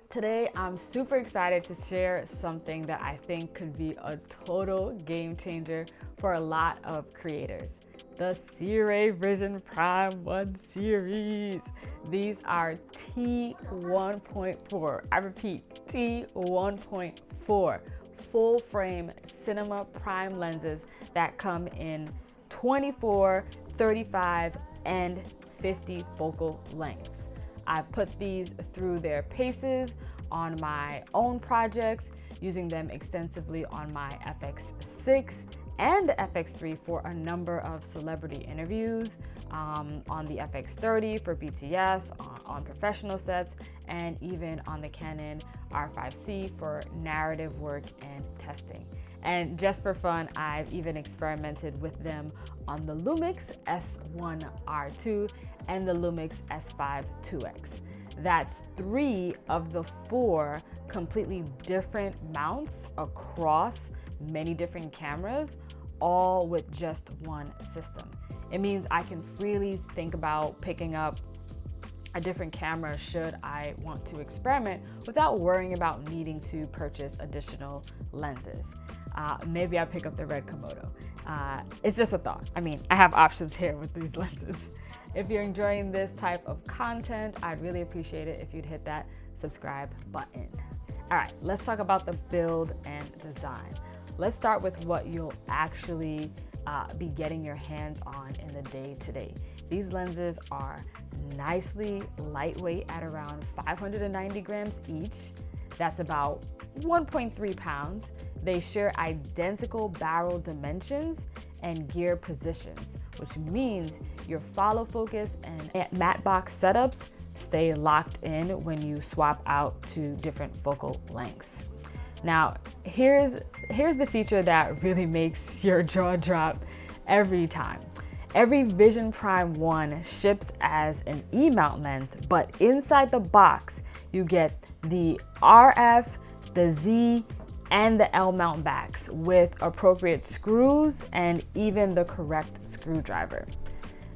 Today, I'm super excited to share something that I think could be a total game changer for a lot of creators. The Sirui Vision Prime 1 series. These are T1.4, I repeat, T1.4 full frame cinema prime lenses that come in 24, 35, and 50 focal lengths. I've put these through their paces on my own projects, using them extensively on my FX6 and FX3 for a number of celebrity interviews, on the FX30 for BTS, on professional sets, and even on the Canon R5C for narrative work and testing. And just for fun, I've even experimented with them on the Lumix S1R2 and the Lumix S5 2X. That's 3 of the 4 completely different mounts across many different cameras, all with just one system. It means I can freely think about picking up a different camera should I want to experiment without worrying about needing to purchase additional lenses. Maybe I pick up the red Komodo. It's just a thought. I mean, I have options here with these lenses. If you're enjoying this type of content, I'd really appreciate it if you'd hit that subscribe button. All right, let's talk about the build and design. Let's start with what you'll actually be getting your hands on in the day-to-day. These lenses are nicely lightweight at around 590 grams each. That's about 1.3 pounds. They share identical barrel dimensions and gear positions, which means your follow focus and matte box setups stay locked in when you swap out to different focal lengths. Now, here's the feature that really makes your jaw drop every time. Every Vision Prime 1 ships as an E-mount lens, but inside the box, you get the RF, the Z, and the L mount backs with appropriate screws and even the correct screwdriver.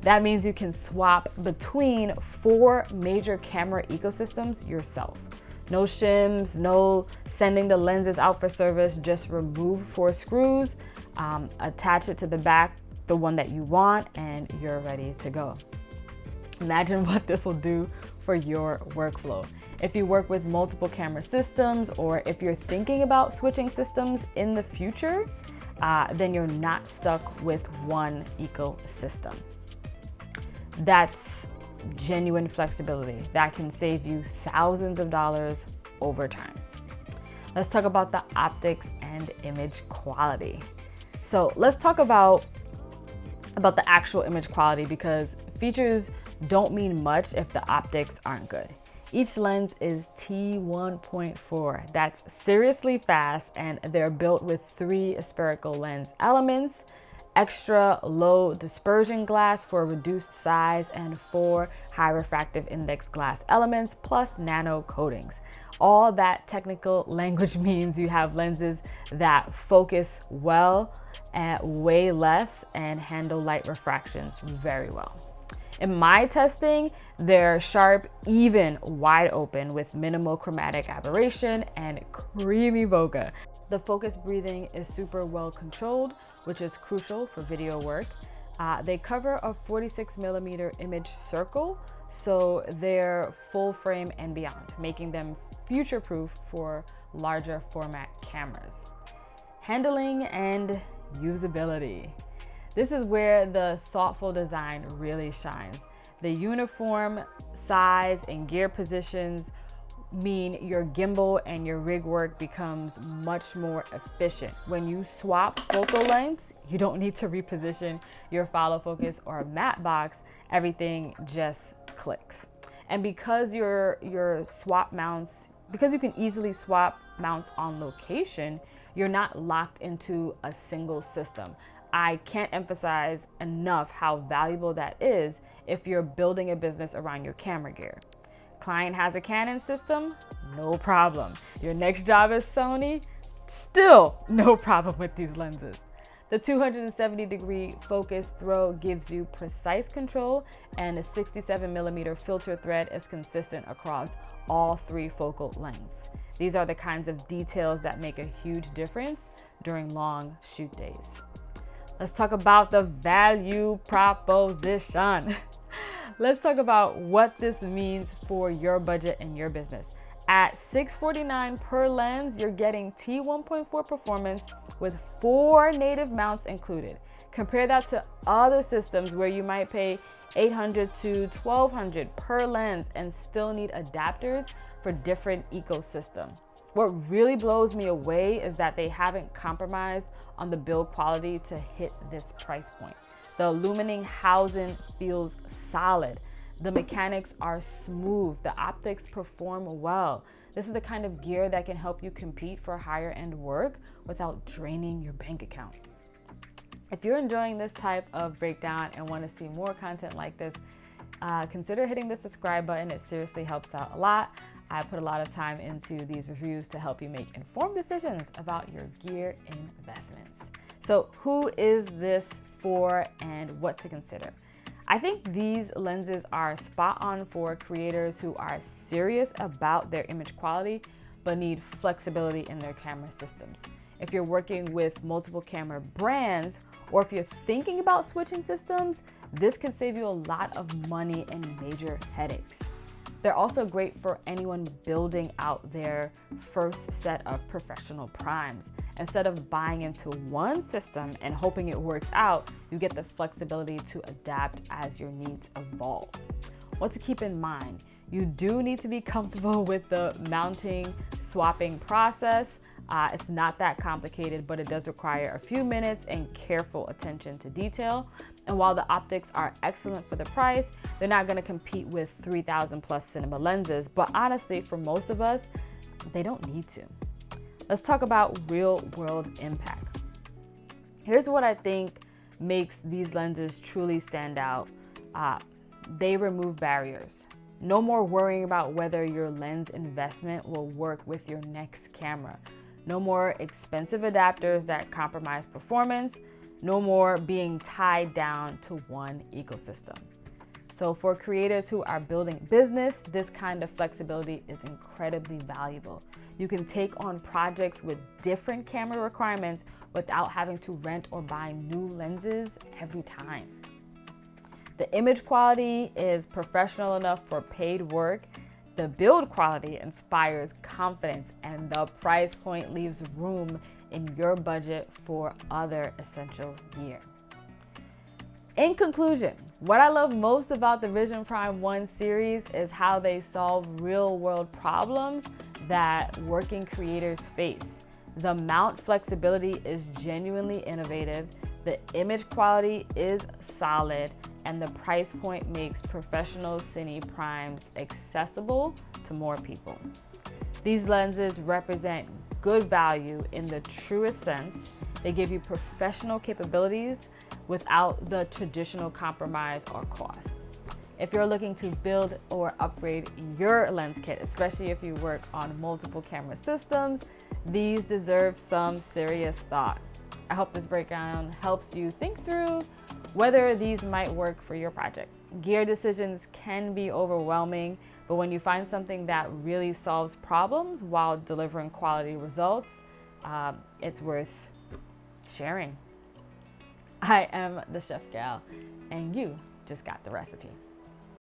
That means you can swap between 4 major camera ecosystems yourself. No shims, no sending the lenses out for service, just remove 4 screws, attach it to the back, the one that you want, and you're ready to go. Imagine what this will do for your workflow. If you work with multiple camera systems, or if you're thinking about switching systems in the future, then you're not stuck with one ecosystem. That's genuine flexibility that can save you thousands of dollars over time. Let's talk about the optics and image quality. So let's talk about the actual image quality, because features don't mean much if the optics aren't good. Each lens is T1.4. That's seriously fast, and they're built with 3 spherical lens elements, extra low dispersion glass for reduced size, and 4 high refractive index glass elements, plus nano coatings. All that technical language means you have lenses that focus well at way less and handle light refractions very well. In my testing, they're sharp, even, wide open with minimal chromatic aberration and creamy bokeh. The focus breathing is super well controlled, which is crucial for video work. They cover a 46mm image circle, so they're full frame and beyond, making them future-proof for larger format cameras. Handling and usability. This is where the thoughtful design really shines. The uniform size and gear positions mean your gimbal and your rig work becomes much more efficient. When you swap focal lengths, you don't need to reposition your follow focus or matte box. Everything just clicks. And because your swap mounts, because you can easily swap mounts on location, you're not locked into a single system. I can't emphasize enough how valuable that is if you're building a business around your camera gear. Client has a Canon system, no problem. Your next job is Sony, still no problem with these lenses. The 270-degree focus throw gives you precise control, and a 67mm filter thread is consistent across all 3 focal lengths. These are the kinds of details that make a huge difference during long shoot days. Let's talk about the value proposition. Let's talk about what this means for your budget and your business. At $649 per lens, you're getting T1.4 performance with 4 native mounts included. Compare that to other systems where you might pay $800 to $1,200 per lens and still need adapters for different ecosystems. What really blows me away is that they haven't compromised on the build quality to hit this price point. The aluminum housing feels solid. The mechanics are smooth. The optics perform well. This is the kind of gear that can help you compete for higher end work without draining your bank account. If you're enjoying this type of breakdown and want to see more content like this, consider hitting the subscribe button. It seriously helps out a lot. I put a lot of time into these reviews to help you make informed decisions about your gear investments. So who is this for and what to consider? I think these lenses are spot on for creators who are serious about their image quality but need flexibility in their camera systems. If you're working with multiple camera brands, or if you're thinking about switching systems, this can save you a lot of money and major headaches. They're also great for anyone building out their first set of professional primes. Instead of buying into one system and hoping it works out, you get the flexibility to adapt as your needs evolve. What to keep in mind: you do need to be comfortable with the mounting, swapping process. It's not that complicated, but it does require a few minutes and careful attention to detail. And while the optics are excellent for the price, they're not going to compete with 3,000 plus cinema lenses. But honestly, for most of us, they don't need to. Let's talk about real world impact. Here's what I think makes these lenses truly stand out. They remove barriers. No more worrying about whether your lens investment will work with your next camera. No more expensive adapters that compromise performance. No more being tied down to one ecosystem. So for creators who are building business, this kind of flexibility is incredibly valuable. You can take on projects with different camera requirements without having to rent or buy new lenses every time. The image quality is professional enough for paid work. The build quality inspires confidence, and the price point leaves room in your budget for other essential gear. In conclusion, what I love most about the Vision Prime 1 series is how they solve real-world problems that working creators face. The mount flexibility is genuinely innovative, the image quality is solid, and the price point makes professional cine primes accessible to more people. These lenses represent good value in the truest sense. They give you professional capabilities without the traditional compromise or cost. If you're looking to build or upgrade your lens kit, especially if you work on multiple camera systems, these deserve some serious thought. I hope this breakdown helps you think through whether these might work for your project. Gear decisions can be overwhelming, but when you find something that really solves problems while delivering quality results, it's worth sharing. I am the Chef Gal, and you just got the recipe.